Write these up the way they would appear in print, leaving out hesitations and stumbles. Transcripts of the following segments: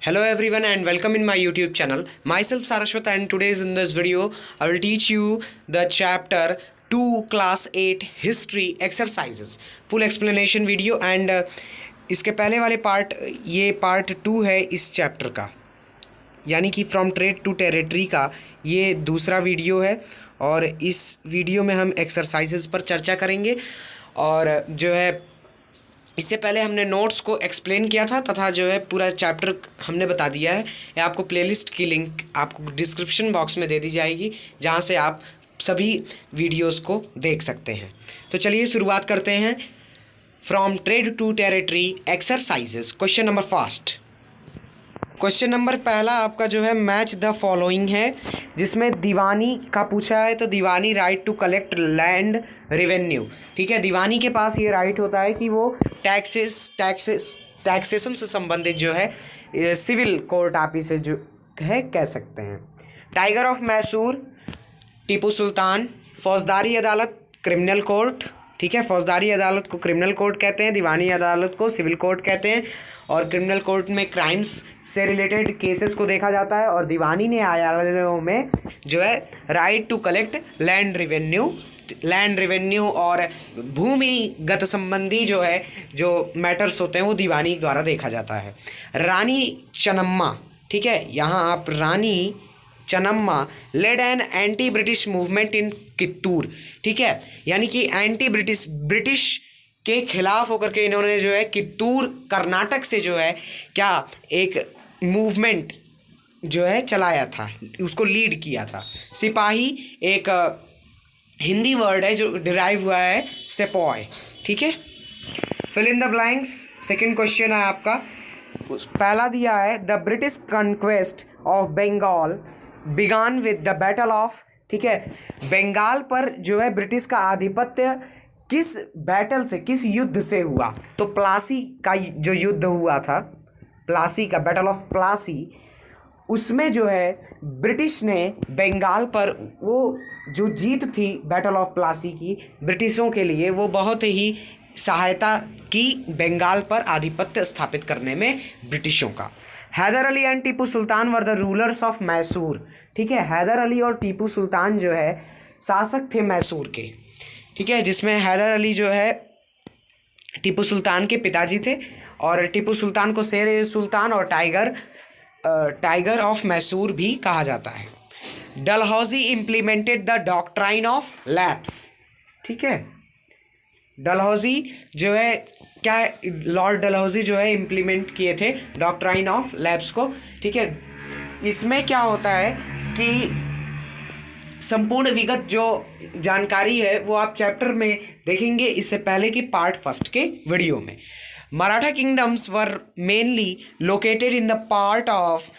Hello everyone and welcome in my YouTube channel. Myself Sarashwat and today's in this video I will teach you the chapter 2 class 8 history exercises. Full explanation video and इसके पहले वाले part ये part 2 है इस chapter का, यानी कि from trade to territory का ये दूसरा वीडियो है और इस वीडियो में हम एक्सरसाइजेस पर चर्चा करेंगे। और जो है इससे पहले हमने नोट्स को एक्सप्लेन किया था तथा जो है पूरा चैप्टर हमने बता दिया है। ये आपको प्लेलिस्ट की लिंक आपको डिस्क्रिप्शन बॉक्स में दे दी जाएगी, जहाँ से आप सभी वीडियोस को देख सकते हैं। तो चलिए शुरुआत करते हैं। From trade to territory exercises. Question number first. Question number पहला आपका जो है मैच द फॉलोइंग है, जिसमें दीवानी का पूछा है। तो Diwani right to collect land revenue, ठीक है। दीवानी के पास ये राइट होता है कि वो टैक्सेशन से संबंधित जो है सिविल कोर्ट आप इसे जो है कह सकते हैं। Tiger of Mysore Tipu Sultan. फौजदारी अदालत क्रिमिनल कोर्ट, ठीक है। फौजदारी अदालत को क्रिमिनल कोर्ट कहते हैं, दीवानी अदालत को सिविल कोर्ट कहते हैं। और क्रिमिनल कोर्ट में क्राइम्स से रिलेटेड केसेस को देखा जाता है और दीवानी न्यायालयों में जो है right to collect land revenue और भूमिगत संबंधी जो है जो मैटर्स होते हैं वो दीवानी द्वारा देखा जाता है। रानी चन्नम्मा, ठीक है, यहाँ आप Rani Chennamma led an anti British movement in Kittur, ठीक है, यानी कि एंटी ब्रिटिश के खिलाफ होकर के इन्होंने जो है कित्तूर कर्नाटक से जो है क्या एक मूवमेंट जो है चलाया था, उसको लीड किया था। सिपाही एक हिंदी वर्ड है जो डिराइव हुआ है सेपॉय, ठीक है। Fill in the blanks. Second question है आपका, पहला दिया है the British conquest of Bengal began with the battle of, ठीक है। बंगाल पर जो है ब्रिटिश का आधिपत्य किस बैटल से, किस युद्ध से हुआ? तो प्लासी का जो युद्ध हुआ था, प्लासी का बैटल ऑफ प्लासी, उसमें जो है ब्रिटिश ने बंगाल पर वो जो जीत थी बैटल ऑफ प्लासी की ब्रिटिशों के लिए, वो बहुत ही सहायता की बंगाल पर आधिपत्य स्थापित करने में ब्रिटिशों का। Hyder Ali and Tipu Sultan were the rulers of Mysore, ठीक है। हैदर अली और टीपू सुल्तान जो है शासक थे मैसूर के, ठीक है, जिसमें हैदर अली जो है टीपू सुल्तान के पिताजी थे और टीपू सुल्तान को शेर सुल्तान और टाइगर ऑफ मैसूर भी कहा जाता है। Dalhousie implemented the doctrine of lapse, ठीक है। डलहौजी जो है क्या, लॉर्ड डलहौजी जो है इम्प्लीमेंट किए थे डॉक्ट्राइन ऑफ लैप्स को, ठीक है। इसमें क्या होता है कि संपूर्ण विगत जो जानकारी है वो आप चैप्टर में देखेंगे, इससे पहले कि पार्ट फर्स्ट के वीडियो में। Maratha kingdoms were mainly located in the part of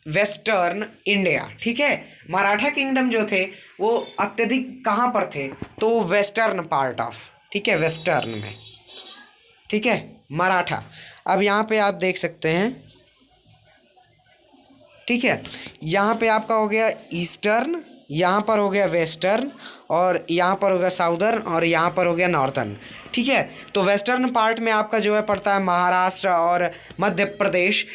western India, ठीक है। मराठा किंगडम जो थे वो अत्यधिक कहाँ पर थे? तो वेस्टर्न पार्ट ऑफ, ठीक है, वेस्टर्न में, ठीक है, मराठा। अब यहाँ पे आप देख सकते हैं, ठीक है, यहाँ पे आपका हो गया ईस्टर्न, यहाँ पर हो गया वेस्टर्न और यहाँ पर हो गया साउदर्न और यहाँ पर हो गया नॉर्थर्न, ठीक है। तो वेस्टर्न पार्ट में आपका जो है पड़ता है महाराष्ट्र और मध्य प्रदेश।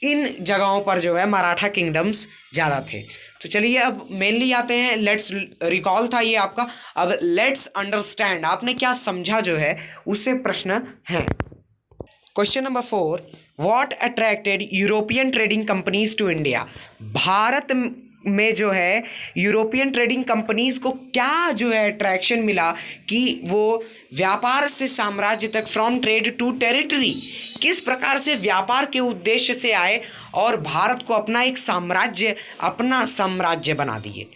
इन जगहों पर जो है मराठा किंगडम्स ज़्यादा थे। तो चलिए अब मेनली आते हैं, लेट्स रिकॉल था ये आपका। अब लेट्स अंडरस्टैंड, आपने क्या समझा जो है उससे प्रश्न है। Question number 4, what attracted European trading companies to India? Bharat में जो है यूरोपियन ट्रेडिंग कंपनीज को क्या जो है अट्रैक्शन मिला कि वो व्यापार से साम्राज्य तक, फ्रॉम ट्रेड टू टेरिटरी, किस प्रकार से व्यापार के उद्देश्य से आए और भारत को अपना साम्राज्य बना दिए।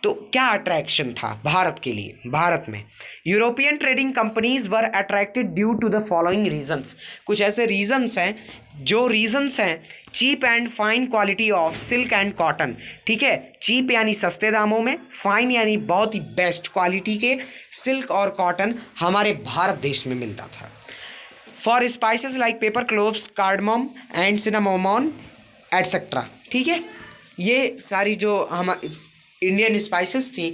तो क्या अट्रैक्शन था भारत के लिए? भारत में European trading companies were attracted due to the following reasons. कुछ ऐसे रीजंस हैं, जो रीजंस हैं cheap and fine quality of silk and cotton, ठीक है। चीप यानी सस्ते दामों में, फाइन यानी बहुत ही बेस्ट क्वालिटी के सिल्क और कॉटन हमारे भारत देश में मिलता था। For spices like pepper, cloves, cardamom and cinnamon etcetera, ठीक है। ये सारी जो हम इंडियन स्पाइसेस थी,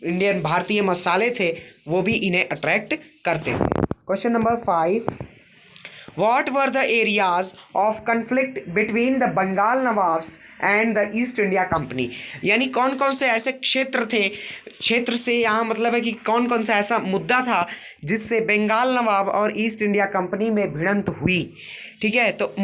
इंडियन भारतीय मसाले थे, वो भी इन्हें अट्रैक्ट करते थे। Question number 5, What were the areas of conflict between the Bengal nawabs and the East India Company? यानी कौन कौन से ऐसे क्षेत्र थे, क्षेत्र से यहाँ मतलब है कि कौन कौन सा ऐसा मुद्दा था जिससे बंगाल नवाब और ईस्ट इंडिया कंपनी में भिड़ंत हुई। ठीक है, तो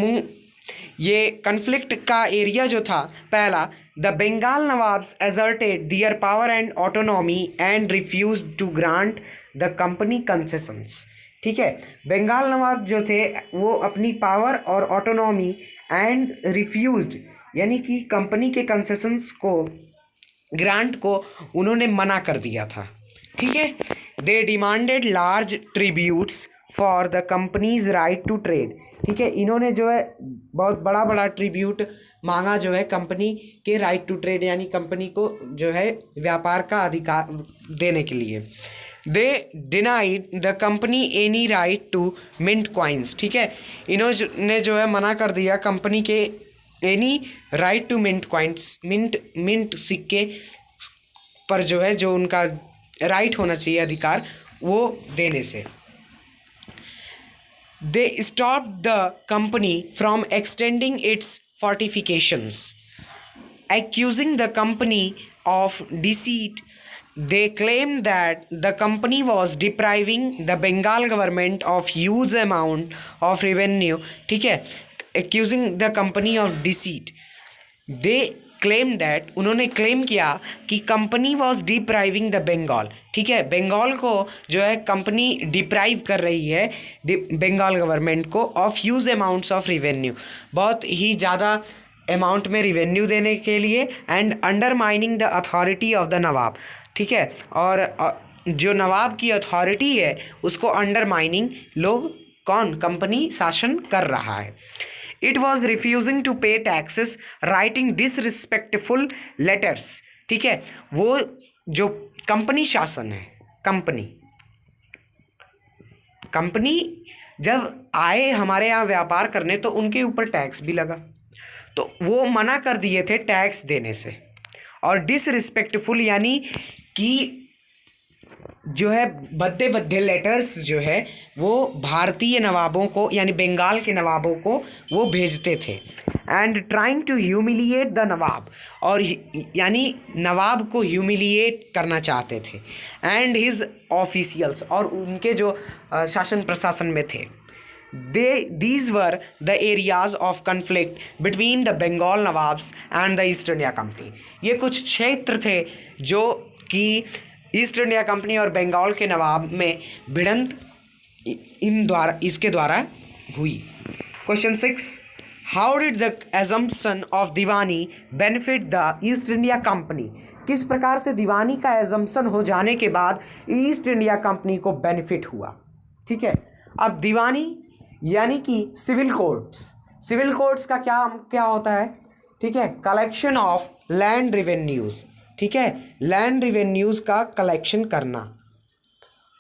ये कन्फ्लिक्ट का एरिया जो था, पहला, the Bengal nawabs asserted their power and autonomy and refuse to grant the company concessions. ठीक है, बंगाल नवाब जो थे वो अपनी पावर और ऑटोनॉमी एंड रिफ्यूज्ड यानी कि कंपनी के कंसेशंस को, ग्रांट को उन्होंने मना कर दिया था। ठीक है, they demanded large tributes for the company's right to trade. ठीक है, इन्होंने जो है बहुत बड़ा बड़ा ट्रिब्यूट मांगा जो है कंपनी के राइट टू ट्रेड यानी कंपनी को जो है व्यापार का अधिकार देने के लिए। They denied the company any right to mint coins. ठीक है, इन्होंने जो है मना कर दिया कंपनी के any right to mint coins, mint सिक्के पर जो है जो उनका राइट होना चाहिए, अधिकार, वो देने से। They stopped the company from extending its fortifications, accusing the company of deceit. They claimed that the company was depriving the Bengal government of huge amount of revenue. ठीक है, accusing the company of deceit. They claimed that, उन्होंने claim किया कि company was depriving the Bengal. ठीक है, बंगाल को जो है कंपनी डिप्राइव कर रही है बंगाल गवर्नमेंट को of huge amounts of revenue, बहुत ही ज़्यादा अमाउंट में रिवेन्यू देने के लिए, and undermining the authority of the nawab. ठीक है, और जो नवाब की अथॉरिटी है उसको अंडरमाइनिंग लोग, कौन, कंपनी शासन कर रहा है। It was refusing to pay taxes, writing disrespectful letters. ठीक है, वो जो कंपनी शासन है, कंपनी जब आए हमारे यहाँ व्यापार करने तो उनके ऊपर टैक्स भी लगा, तो वो मना कर दिए थे टैक्स देने से। और डिसरिस्पेक्टफुल यानी कि जो है भद्दे लेटर्स जो है वो भारतीय नवाबों को यानी बंगाल के नवाबों को वो भेजते थे। And trying to humiliate the nawab, और यानी नवाब को ह्यूमिलिएट करना चाहते थे, एंड हिज ऑफिशियल्स, और उनके जो शासन प्रशासन में थे। These were the areas of conflict between the Bengal nawabs and the East India company. ये कुछ क्षेत्र थे जो कि ईस्ट इंडिया कंपनी और बंगाल के नवाब में भिड़ंत इसके द्वारा हुई। Question 6, how did the assumption of Deewani benefit the East India company? किस प्रकार से दीवानी का एजम्पशन हो जाने के बाद ईस्ट इंडिया कंपनी को बेनिफिट हुआ? ठीक है, अब दीवानी यानी कि सिविल कोर्ट्स का क्या होता है? ठीक है, कलेक्शन ऑफ लैंड रिवेन्यूज़। ठीक है, लैंड रिवेन्यूज़ का कलेक्शन करना,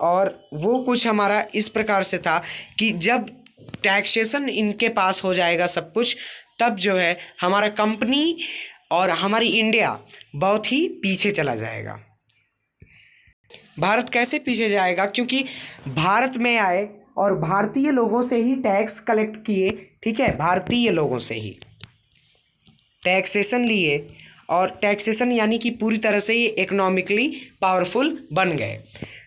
और वो कुछ हमारा इस प्रकार से था कि जब टैक्सेशन इनके पास हो जाएगा सब कुछ, तब जो है हमारा कंपनी और हमारी इंडिया बहुत ही पीछे चला जाएगा। भारत कैसे पीछे जाएगा? क्योंकि भारत में आए और भारतीय लोगों से ही टैक्स कलेक्ट किए। ठीक है, भारतीय लोगों से ही टैक्सेशन लिए, और टैक्सेशन यानी कि पूरी तरह से ये इकोनॉमिकली पावरफुल बन गए।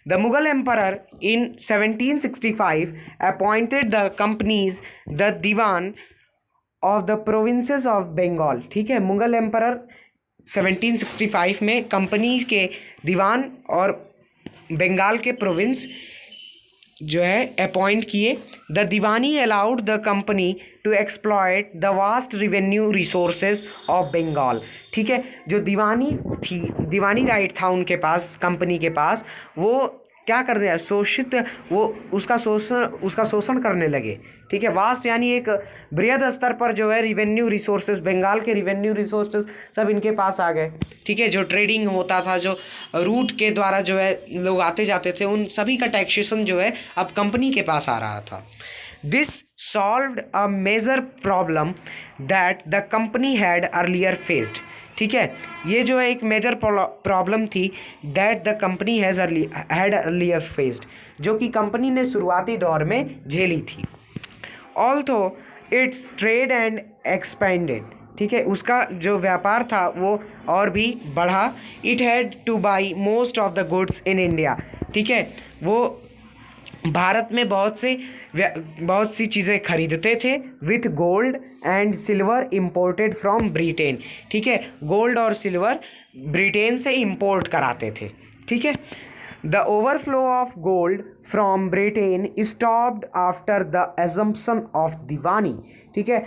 The Mughal emperor in 1765 appointed the company's the diwan of the provinces of Bengal. ठीक है, मुगल एम्परर 1765 में कंपनी के दीवान और बंगाल के प्रोविंस जो है अपॉइंट किए। The diwani allowed the company to exploit the vast revenue resources of Bengal. ठीक है, जो दीवानी थी, दीवानी राइट था उनके पास, कंपनी के पास, वो क्या कर रहे हैं, शोषित, वो उसका शोषण करने लगे। ठीक है, वास्ट यानी एक बृहद स्तर पर जो है रिवेन्यू रिसोर्सेज, बंगाल के रिवेन्यू रिसोर्सेज सब इनके पास आ गए। ठीक है, जो ट्रेडिंग होता था, जो रूट के द्वारा जो है लोग आते जाते थे, उन सभी का टैक्सेशन जो है अब कंपनी के पास आ रहा था। This solved a major problem that the company had earlier faced. ठीक है, ये जो है एक मेजर प्रॉब्लम थी that the company had earlier faced, जो कि कंपनी ने शुरुआती दौर में झेली थी। Although its trade and expanded, ठीक है, उसका जो व्यापार था वो और भी बढ़ा। It had two by most of the goods in India, ठीक है, वो भारत में बहुत सी चीज़ें खरीदते थे with gold and silver imported from Britain, ठीक है, गोल्ड और सिल्वर ब्रिटेन से इम्पोर्ट कराते थे, ठीक है। The overflow of gold from Britain stopped after the assumption of Diwani, ठीक है,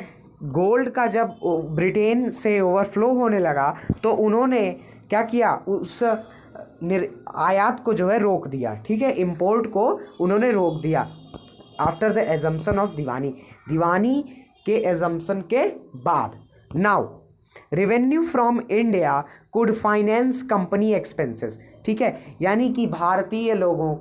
गोल्ड का जब ब्रिटेन से ओवरफ्लो होने लगा तो उन्होंने क्या किया, उस आयात को जो है रोक दिया, ठीक है, इंपोर्ट को उन्होंने रोक दिया आफ्टर द एजम्पशन ऑफ दीवानी के एजम्पशन के बाद। Now revenue from India could finance company expenses, ठीक है, यानी कि भारतीय लोगों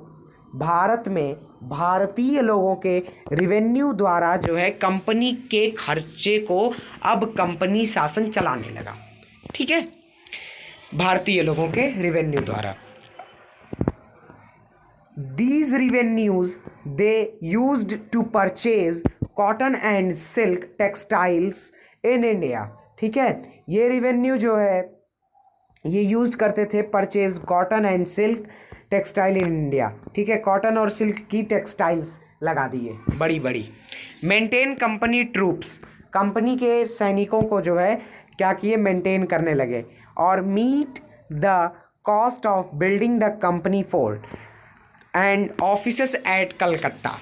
के रिवेन्यू द्वारा जो है कंपनी के खर्चे को अब कंपनी शासन चलाने लगा, ठीक है, भारतीय लोगों के रिवेन्यू द्वारा। These revenues they used to purchase cotton and silk textiles in India, ठीक है, ये रिवेन्यू जो है ये यूज करते थे purchase cotton and silk textile in India, ठीक है, कॉटन और सिल्क की टेक्सटाइल्स लगा दिए बड़ी बड़ी। मेंटेन कंपनी ट्रूप्स, कंपनी के सैनिकों को जो है क्या किए, मेंटेन करने लगे। और meet the cost of building the company fort and offices at Calcutta,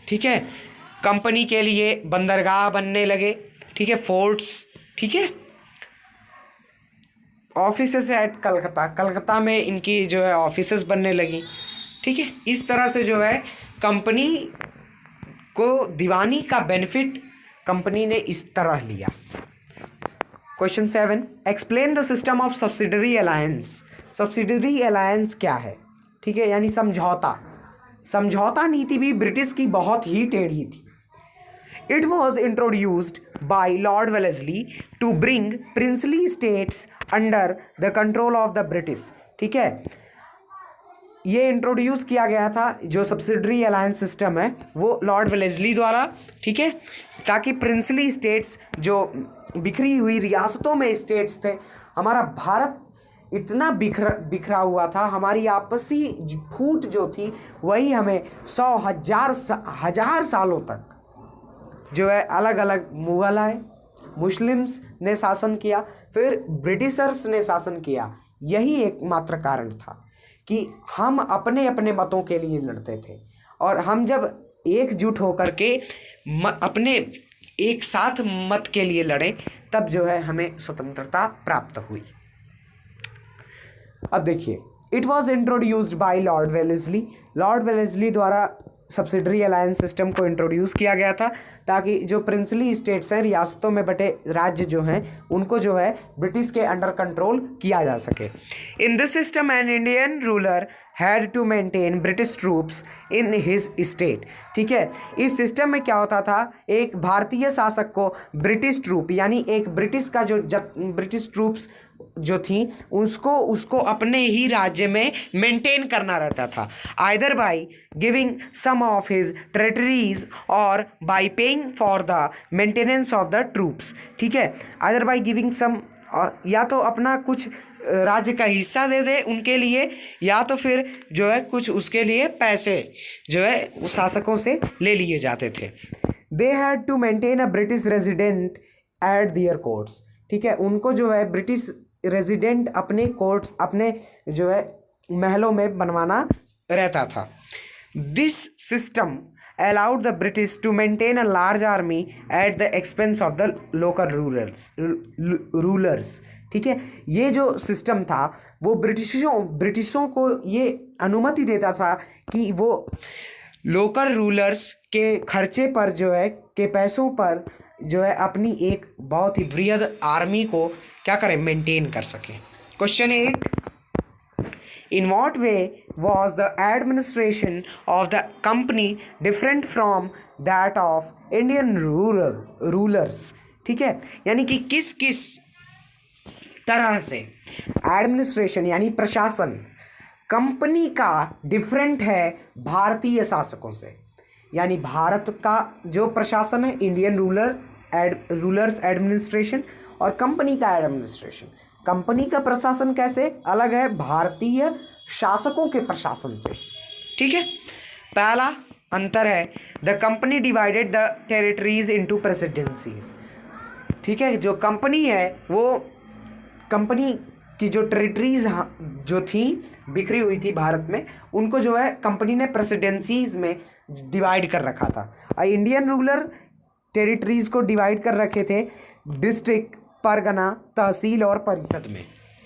ठीक है, कंपनी के लिए बंदरगाह बनने लगे, ठीक है, फोर्ट्स, ठीक है, ऑफिसेस एट कलकत्ता में इनकी जो है ऑफिसेस बनने लगी, ठीक है। इस तरह से जो है कंपनी को दीवानी का बेनिफिट कंपनी ने इस तरह लिया। Question 7, explain the system of subsidiary alliance. Subsidiary alliance क्या है, ठीक है, यानी समझौता नीति भी ब्रिटिश की बहुत ही टेढ़ी थी। It was introduced by Lord Wellesley to bring princely states under the control of the British, ठीक है, ये इंट्रोड्यूस किया गया था जो सब्सिडरी अलायंस सिस्टम है वो लॉर्ड वेलेस्ली द्वारा, ठीक है, ताकि प्रिंसली स्टेट्स जो बिखरी हुई रियासतों में स्टेट्स थे, हमारा भारत इतना बिखरा हुआ था, हमारी आपसी फूट जो थी वही हमें 100,000 सालों तक जो है अलग अलग मुगल आए, मुस्लिम्स ने शासन किया, फिर ब्रिटिशर्स ने शासन किया। यही एकमात्र कारण था कि हम अपने अपने मतों के लिए लड़ते थे, और हम जब एकजुट होकर के अपने एक साथ मत के लिए लड़े तब जो है हमें स्वतंत्रता प्राप्त हुई। अब देखिए, it was introduced by Lord Wellesley द्वारा सब्सिडरी अलायंस सिस्टम को इंट्रोड्यूस किया गया था ताकि जो प्रिंसली स्टेट्स हैं, रियासतों में बटे राज्य जो हैं, उनको जो है ब्रिटिश के अंडर कंट्रोल किया जा सके। In this system an Indian ruler had to maintain British troops in his state, ठीक है, इस सिस्टम में क्या होता था, एक भारतीय शासक को ब्रिटिश ट्रूप यानी एक ब्रिटिश का जो ब्रिटिश ट्रूप्स जो थी उसको अपने ही राज्य में मेंटेन करना रहता था, either by giving some of his territories or by paying for the maintenance of the troops, ठीक है, आइदर बाय गिविंग सम, या तो अपना कुछ राज्य का हिस्सा दे दे उनके लिए, या तो फिर जो है कुछ उसके लिए पैसे जो है शासकों से ले लिए जाते थे। They had to maintain a British resident at their courts, ठीक है, उनको जो है ब्रिटिश रेजिडेंट अपने कोर्ट्स, अपने जो है महलों में बनवाना रहता था। This system allowed the British to maintain a large army at the expense of the local rulers, ठीक है, ये जो सिस्टम था वो ब्रिटिशों को ये अनुमति देता था कि वो लोकल रूलर्स के खर्चे पर जो है के पैसों पर जो है अपनी एक बहुत ही बृहद आर्मी को क्या करें, मेंटेन कर सके। Question 8, in what way was the administration of the company different from that of Indian rulers, ठीक है, यानी कि किस किस तरह से एडमिनिस्ट्रेशन यानी प्रशासन कंपनी का डिफरेंट है भारतीय शासकों से। यानी भारत का जो प्रशासन है, इंडियन रूलर्स एडमिनिस्ट्रेशन, और कंपनी का एडमिनिस्ट्रेशन। कंपनी का प्रशासन कैसे अलग है भारतीय शासकों के प्रशासन से, ठीक है। पहला अंतर है the company divided the territories into presidencies, ठीक है। जो कंपनी है वो कंपनी की जो टेरिटरीज जो थी बिखरी हुई थी भारत में, उनको जो है कंपनी ने प्रेसिडेंसीज में डिवाइड कर रखा था। इंडियन रूलर टेरिटरीज को डिवाइड कर रखे थे डिस्ट्रिक्ट, परगना, तहसील और परिषद में,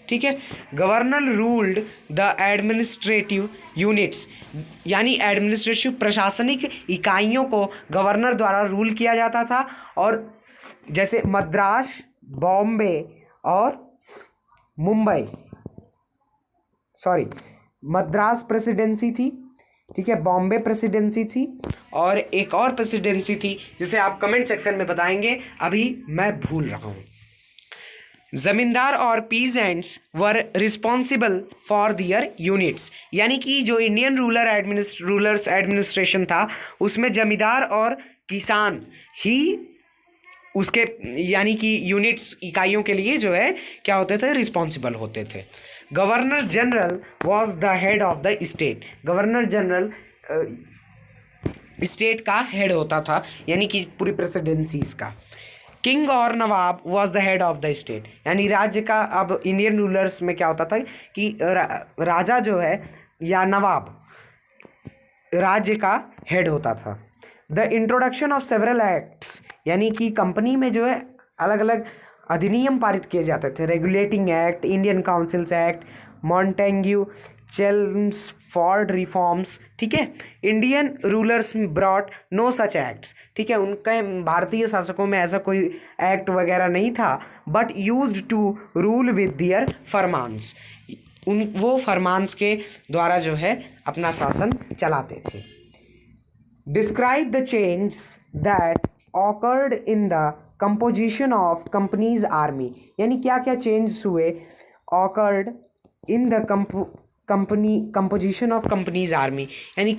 ठीक है। Governor ruled the administrative units, यानी एडमिनिस्ट्रेटिव प्रशासनिक इकाइयों को गवर्नर द्वारा रूल किया जाता था। और जैसे मद्रास, बॉम्बे और मुंबई, मद्रास प्रेसिडेंसी थी, ठीक है, बॉम्बे प्रेसिडेंसी थी, और एक और प्रेसिडेंसी थी जिसे आप कमेंट सेक्शन में बताएंगे, अभी मैं भूल रहा हूँ। जमींदार और peasants were responsible for their units, यानी कि जो इंडियन रूलर्स एडमिनिस्ट्रेशन था उसमें जमींदार और किसान ही उसके यानी कि यूनिट्स, इकाइयों के लिए जो है क्या होते थे, रिस्पॉन्सिबल होते थे। Governor general was the head of the state, governor general state का हेड होता था, यानी कि पूरी प्रेसिडेंसीज का। King or nawab was the head of the state, यानी राज्य का, अब इंडियन रूलर्स में क्या होता था कि राजा जो है या नवाब राज्य का हेड होता था। The introduction of several acts, यानी कि कंपनी में जो है अलग अलग अधिनियम पारित किए जाते थे। Regulating act, Indian councils act, Montagu Chelmsford reforms, ठीक है। Indian rulers brought no such acts, ठीक है, उनके भारतीय शासकों में ऐसा कोई एक्ट वगैरह नहीं था, but used to rule with their फरमान्स, वो फरमान्स के द्वारा जो है अपना शासन चलाते थे। Describe the changes that occurred in the composition of companies army, यानी क्या क्या चेंज हुए occurred in the composition of companies army, यानी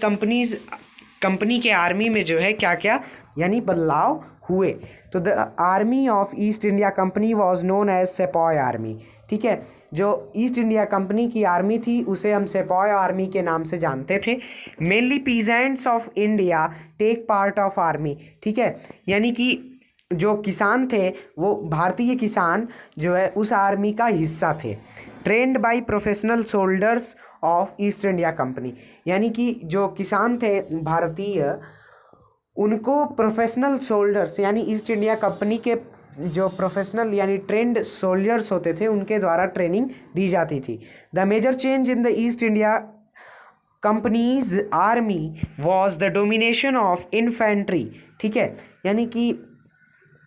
कंपनी के आर्मी में जो है क्या क्या यानी बदलाव हुए। तो the army of East India company was known as sepoy army, ठीक है। जो ईस्ट इंडिया कंपनी की आर्मी थी उसे हम सेपॉय आर्मी के नाम से जानते थे। Mainly peasants of India take part of army, ठीक है, यानी कि जो किसान थे वो भारतीय किसान जो है उस आर्मी का हिस्सा थे। Trend by professional soldiers of East India Company, यानी कि जो किसान थे भारतीय, उनको प्रोफेशनल सोल्जर्स यानी ईस्ट इंडिया कंपनी के जो प्रोफेशनल यानी ट्रेंड सोल्जर्स होते थे उनके द्वारा ट्रेनिंग दी जाती थी। The major change in the East India company's army was the domination of infantry, ठीक है, यानी कि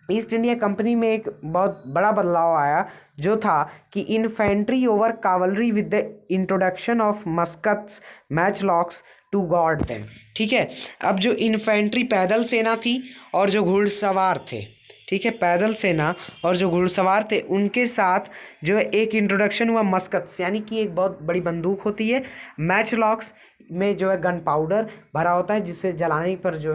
ईस्ट इंडिया कंपनी में एक बहुत बड़ा बदलाव आया जो था कि infantry over cavalry with the introduction of muskets, matchlocks to guard them, ठीक है। अब जो इन्फेंट्री पैदल सेना थी और जो घुड़सवार थे, ठीक है, पैदल सेना और जो घुड़सवार थे उनके साथ जो है एक इंट्रोडक्शन हुआ मस्कट्स, यानी कि एक बहुत बड़ी बंदूक होती है। मैचलॉक्स में जो है गन पाउडर भरा होता है जिससे जलाने पर जो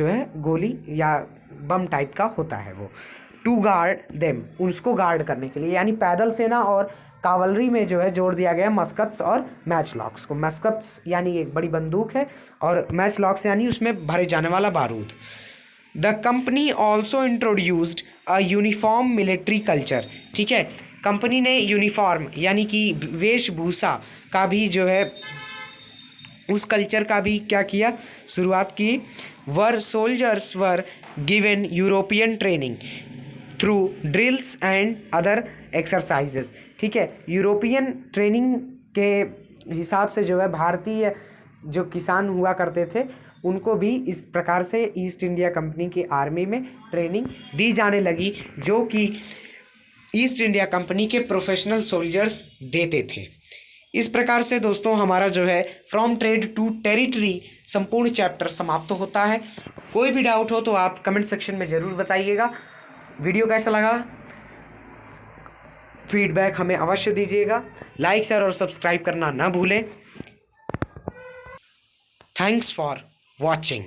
है गोली या बम टाइप का होता है वो। टू गार्ड देम, उसको गार्ड करने के लिए, यानी पैदल सेना और कावलरी में जो है जोड़ दिया गया मस्कट्स और मैचलॉक्स को। मस्कट्स यानी एक बड़ी बंदूक है और मैचलॉक्स यानी उसमें भरे जाने वाला बारूद। The company also introduced a uniform military culture, ठीक है, कंपनी ने यूनिफॉर्म यानी कि वेशभूषा का भी जो है उस कल्चर का भी क्या किया, शुरुआत की। Were soldiers were given European training through drills and other exercises, ठीक है, यूरोपियन ट्रेनिंग के हिसाब से जो है भारतीय जो किसान हुआ करते थे उनको भी इस प्रकार से ईस्ट इंडिया कंपनी की आर्मी में ट्रेनिंग दी जाने लगी जो कि ईस्ट इंडिया कंपनी के प्रोफेशनल सोल्जर्स देते थे। इस प्रकार से दोस्तों हमारा जो है फ्रॉम ट्रेड टू टेरिटरी संपूर्ण चैप्टर समाप्त होता है। कोई भी डाउट हो तो आप कमेंट सेक्शन में ज़रूर बताइएगा। वीडियो कैसा लगा फीडबैक हमें अवश्य दीजिएगा। लाइक शेयर और सब्सक्राइब करना ना भूलें। Thanks for watching.